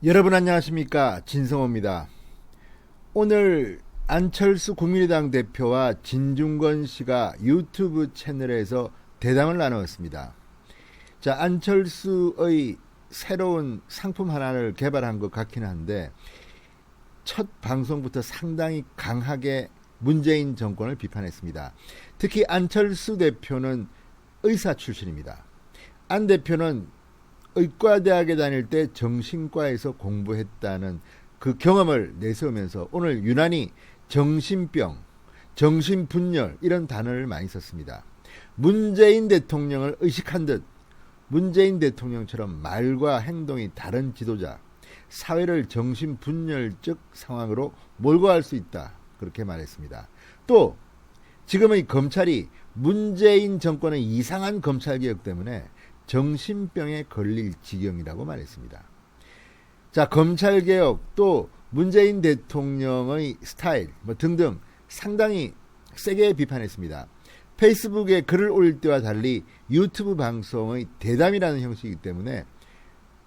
여러분 안녕하십니까, 진성호입니다. 오늘 안철수 국민의당 대표와 진중권 씨가 유튜브 채널에서 대담을 나누었습니다. 자, 안철수의 새로운 상품 하나를 개발한 것 같긴 한데 첫 방송부터 상당히 강하게 문재인 정권을 비판했습니다. 특히 안철수 대표는 의사 출신입니다. 안 대표는 의과대학에 다닐 때 정신과에서 공부했다는 그 경험을 내세우면서 오늘 유난히 정신병, 정신분열 이런 단어를 많이 썼습니다. 문재인 대통령을 의식한 듯 문재인 대통령처럼 말과 행동이 다른 지도자, 사회를 정신분열적 상황으로 몰고 갈 수 있다, 그렇게 말했습니다. 또 지금의 검찰이 문재인 정권의 이상한 검찰개혁 때문에 정신병에 걸릴 지경이라고 말했습니다. 자, 검찰개혁 또 문재인 대통령의 스타일 등등 상당히 세게 비판했습니다. 페이스북에 글을 올릴 때와 달리 유튜브 방송의 대담이라는 형식이기 때문에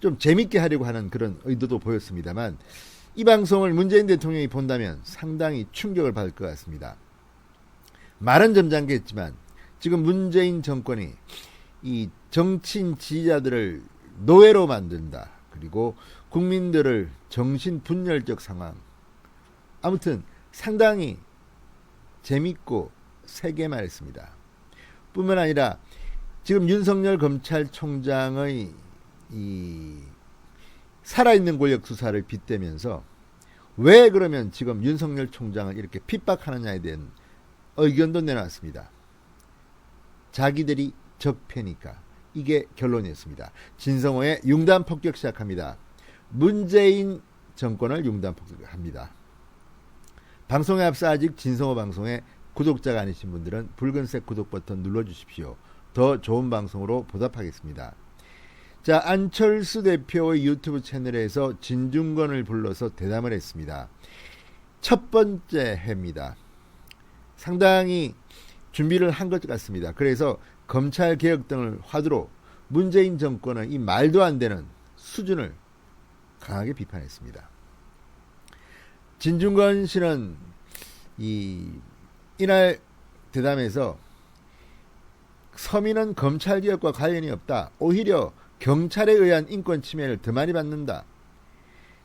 좀 재밌게 하려고 하는 그런 의도도 보였습니다만 이 방송을 문재인 대통령이 본다면 상당히 충격을 받을 것 같습니다. 말은 점잖겠지만 지금 문재인 정권이 이 정치인 지지자들을 노예로 만든다. 그리고 국민들을 정신분열적 상황. 아무튼 상당히 재밌고 세게 말했습니다. 뿐만 아니라 지금 윤석열 검찰총장의 이 살아있는 권력 수사를 빗대면서 왜 그러면 지금 윤석열 총장을 이렇게 핍박하느냐에 대한 의견도 내놨습니다. 자기들이 적폐니까. 이게 결론이었습니다. 진성호의 융단 폭격 시작합니다. 문재인 정권을 융단 폭격합니다. 방송에 앞서 아직 진성호 방송에 구독자가 아니신 분들은 붉은색 구독 버튼 눌러주십시오. 더 좋은 방송으로 보답하겠습니다. 자, 안철수 대표의 유튜브 채널에서 진중권을 불러서 대담을 했습니다. 첫 번째 해입니다. 상당히 준비를 한 것 같습니다. 그래서 검찰개혁 등을 화두로 문재인 정권의 이 말도 안 되는 수준을 강하게 비판했습니다. 진중권 씨는 이날 대담에서 서민은 검찰개혁과 관련이 없다. 오히려 경찰에 의한 인권 침해를 더 많이 받는다.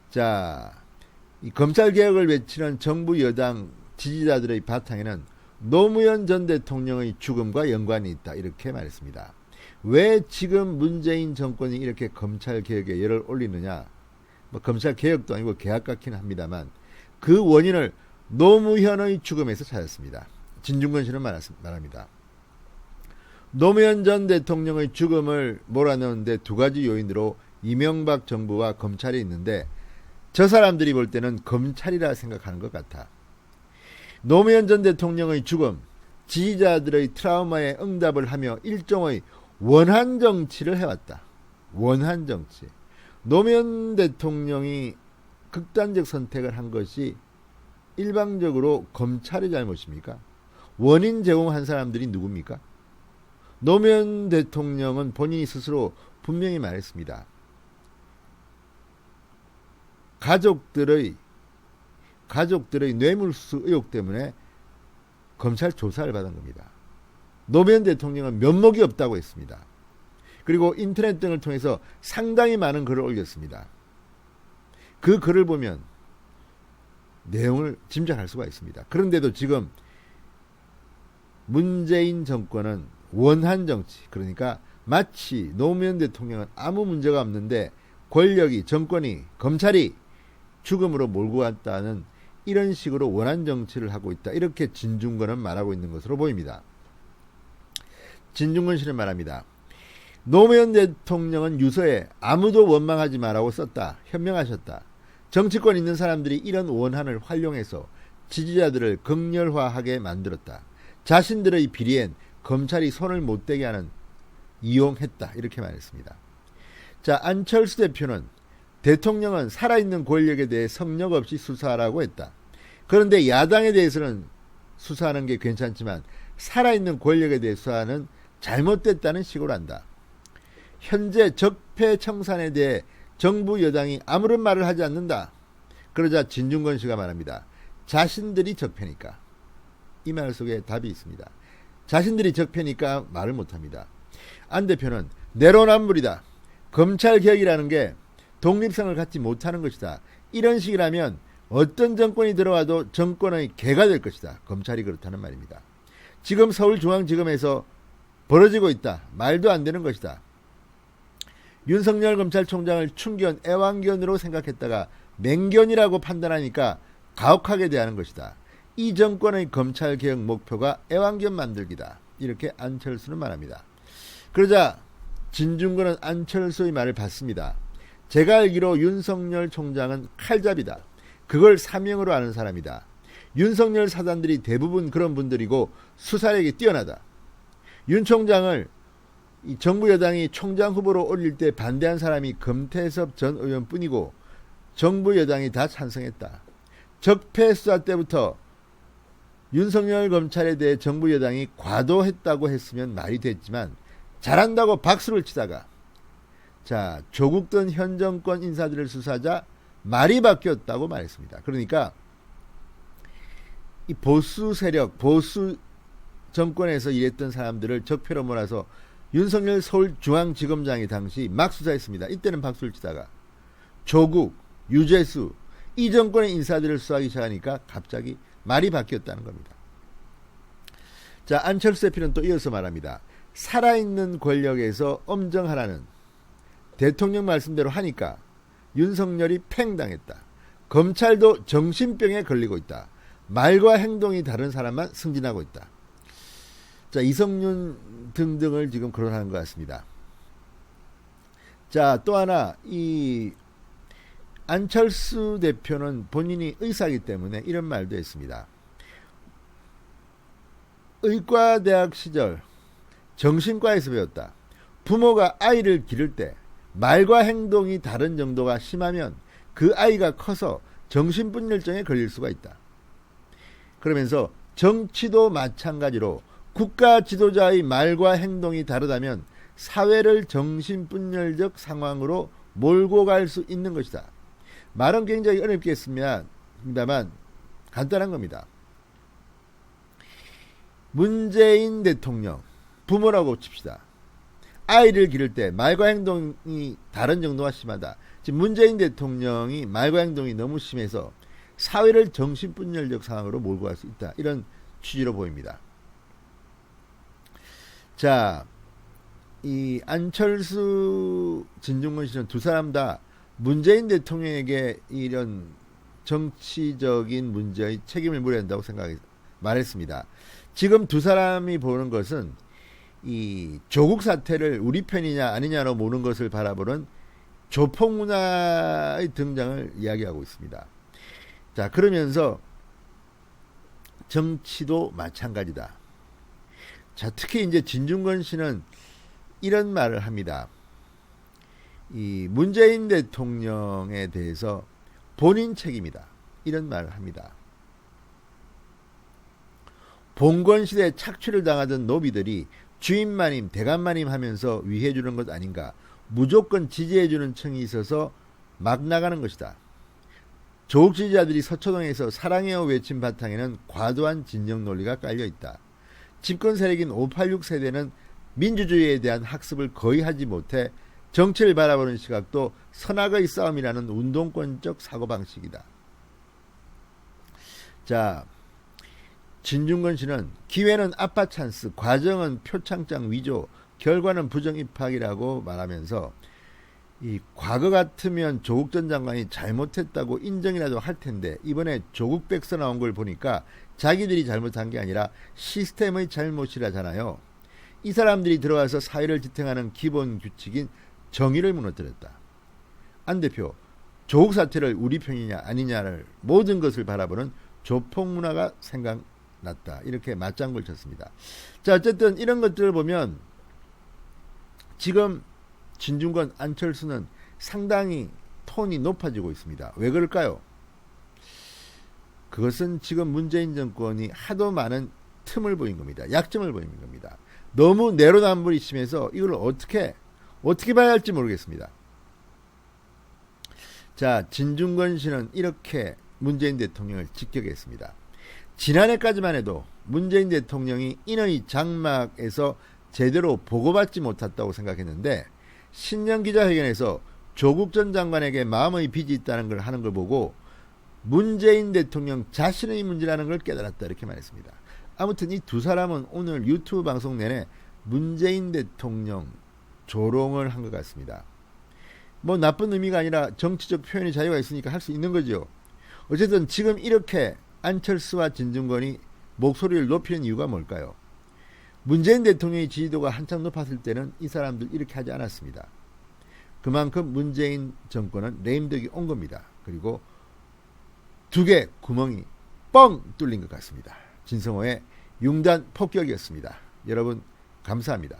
자, 이 검찰개혁을 외치는 정부 여당 지지자들의 바탕에는 노무현 전 대통령의 죽음과 연관이 있다, 이렇게 말했습니다. 왜 지금 문재인 정권이 이렇게 검찰개혁에 열을 올리느냐, 검찰개혁도 아니고 개혁 같긴 합니다만 그 원인을 노무현의 죽음에서 찾았습니다. 진중권 씨는 말합니다. 노무현 전 대통령의 죽음을 몰아넣는데 두 가지 요인으로 이명박 정부와 검찰이 있는데 저 사람들이 볼 때는 검찰이라 생각하는 것 같아. 노무현 전 대통령의 죽음, 지지자들의 트라우마에 응답을 하며 일종의 원한 정치를 해왔다. 원한 정치. 노무현 대통령이 극단적 선택을 한 것이 일방적으로 검찰의 잘못입니까? 원인 제공한 사람들이 누굽니까? 노무현 대통령은 본인이 스스로 분명히 말했습니다. 가족들의 뇌물수수 의혹 때문에 검찰 조사를 받은 겁니다. 노무현 대통령은 면목이 없다고 했습니다. 그리고 인터넷 등을 통해서 상당히 많은 글을 올렸습니다. 그 글을 보면 내용을 짐작할 수가 있습니다. 그런데도 지금 문재인 정권은 원한 정치, 그러니까 마치 노무현 대통령은 아무 문제가 없는데 권력이, 정권이, 검찰이 죽음으로 몰고 갔다는 이런 식으로 원한 정치를 하고 있다, 이렇게 진중권은 말하고 있는 것으로 보입니다. 진중권 씨는 말합니다. 노무현 대통령은 유서에 아무도 원망하지 말라고 썼다, 현명하셨다. 정치권 있는 사람들이 이런 원한을 활용해서 지지자들을 극렬화하게 만들었다. 자신들의 비리엔 검찰이 손을 못 대게 하는 이용했다, 이렇게 말했습니다. 자, 안철수 대표는 대통령은 살아있는 권력에 대해 성역 없이 수사하라고 했다. 그런데 야당에 대해서는 수사하는 게 괜찮지만 살아있는 권력에 대해 수사는 잘못됐다는 식으로 한다. 현재 적폐 청산에 대해 정부 여당이 아무런 말을 하지 않는다. 그러자 진중권 씨가 말합니다. 자신들이 적폐니까. 이 말 속에 답이 있습니다. 자신들이 적폐니까 말을 못합니다. 안 대표는 내로남불이다. 검찰개혁이라는 게 독립성을 갖지 못하는 것이다. 이런 식이라면 어떤 정권이 들어와도 정권의 개가 될 것이다. 검찰이 그렇다는 말입니다. 지금 서울중앙지검에서 벌어지고 있다. 말도 안 되는 것이다. 윤석열 검찰총장을 충견, 애완견으로 생각했다가 맹견이라고 판단하니까 가혹하게 대하는 것이다. 이 정권의 검찰개혁 목표가 애완견 만들기다. 이렇게 안철수는 말합니다. 그러자 진중권은 안철수의 말을 받습니다. 제가 알기로 윤석열 총장은 칼잡이다. 그걸 사명으로 아는 사람이다. 윤석열 사단들이 대부분 그런 분들이고 수사력이 뛰어나다. 윤 총장을 이 정부 여당이 총장 후보로 올릴 때 반대한 사람이 금태섭 전 의원뿐이고 정부 여당이 다 찬성했다. 적폐 수사 때부터 윤석열 검찰에 대해 정부 여당이 과도했다고 했으면 말이 됐지만 잘한다고 박수를 치다가 자 조국 등 현 정권 인사들을 수사하자 말이 바뀌었다고 말했습니다. 그러니까 이 보수 세력, 보수 정권에서 일했던 사람들을 적폐로 몰아서 윤석열 서울중앙지검장이 당시 막 수사했습니다. 이때는 박수를 치다가 조국, 유재수 이 정권의 인사들을 수사하기 시작하니까 갑자기 말이 바뀌었다는 겁니다. 자, 안철수 대표는 또 이어서 말합니다. 살아있는 권력에서 엄정하라는 대통령 말씀대로 하니까 윤석열이 팽당했다. 검찰도 정신병에 걸리고 있다. 말과 행동이 다른 사람만 승진하고 있다. 자, 이성윤 등등을 지금 거론하는 것 같습니다. 자, 또 하나 이 안철수 대표는 본인이 의사이기 때문에 이런 말도 했습니다. 의과대학 시절 정신과에서 배웠다. 부모가 아이를 기를 때 말과 행동이 다른 정도가 심하면 그 아이가 커서 정신분열증에 걸릴 수가 있다. 그러면서 정치도 마찬가지로 국가 지도자의 말과 행동이 다르다면 사회를 정신분열적 상황으로 몰고 갈 수 있는 것이다. 말은 굉장히 어렵겠습니다만 간단한 겁니다. 문재인 대통령 부모라고 칩시다. 아이를 기를 때 말과 행동이 다른 정도가 심하다. 지금 문재인 대통령이 말과 행동이 너무 심해서 사회를 정신분열적 상황으로 몰고 갈 수 있다. 이런 취지로 보입니다. 자, 이 안철수, 진중권 씨는 두 사람 다 문재인 대통령에게 이런 정치적인 문제의 책임을 물어야 한다고 말했습니다. 지금 두 사람이 보는 것은 이 조국 사태를 우리 편이냐 아니냐로 보는 것을 바라보는 조폭문화의 등장을 이야기하고 있습니다. 자, 그러면서 정치도 마찬가지다. 자, 특히 이제 진중권 씨는 이런 말을 합니다. 이 문재인 대통령에 대해서 본인 책임이다. 이런 말을 합니다. 봉건 시대에 착취를 당하던 노비들이 주인마님, 대감마님 하면서 위해주는 것 아닌가. 무조건 지지해주는 층이 있어서 막 나가는 것이다. 조국 지지자들이 서초동에서 사랑해요 외친 바탕에는 과도한 진영 논리가 깔려있다. 집권 세력인 586 세대는 민주주의에 대한 학습을 거의 하지 못해 정치를 바라보는 시각도 선악의 싸움이라는 운동권적 사고방식이다. 자, 진중권 씨는 기회는 아빠 찬스, 과정은 표창장 위조, 결과는 부정입학이라고 말하면서 이 과거 같으면 조국 전 장관이 잘못했다고 인정이라도 할 텐데 이번에 조국 백서 나온 걸 보니까 자기들이 잘못한 게 아니라 시스템의 잘못이라잖아요. 이 사람들이 들어와서 사회를 지탱하는 기본 규칙인 정의를 무너뜨렸다. 안 대표, 조국 사태를 우리 편이냐 아니냐를 모든 것을 바라보는 조폭 문화가 생각났다. 이렇게 맞장구를 쳤습니다. 자, 어쨌든 이런 것들을 보면 지금 진중권, 안철수는 상당히 톤이 높아지고 있습니다. 왜 그럴까요? 그것은 지금 문재인 정권이 하도 많은 틈을 보인 겁니다. 약점을 보인 겁니다. 너무 내로남불이 심해서 이걸 어떻게 봐야 할지 모르겠습니다. 자, 진중권 씨는 이렇게 문재인 대통령을 직격했습니다. 지난해까지만 해도 문재인 대통령이 인허위 장막에서 제대로 보고받지 못했다고 생각했는데 신년 기자회견에서 조국 전 장관에게 마음의 빚이 있다는 걸 하는 걸 보고 문재인 대통령 자신의 문제라는 걸 깨달았다 이렇게 말했습니다. 아무튼 이 두 사람은 오늘 유튜브 방송 내내 문재인 대통령 조롱을 한 것 같습니다. 뭐 나쁜 의미가 아니라 정치적 표현의 자유가 있으니까 할 수 있는 거죠. 어쨌든 지금 이렇게 안철수와 진중권이 목소리를 높이는 이유가 뭘까요? 문재인 대통령의 지지도가 한참 높았을 때는 이 사람들 이렇게 하지 않았습니다. 그만큼 문재인 정권은 레임덕이 온 겁니다. 그리고 두 개 구멍이 뻥 뚫린 것 같습니다. 진성호의 융단 폭격이었습니다. 여러분 감사합니다.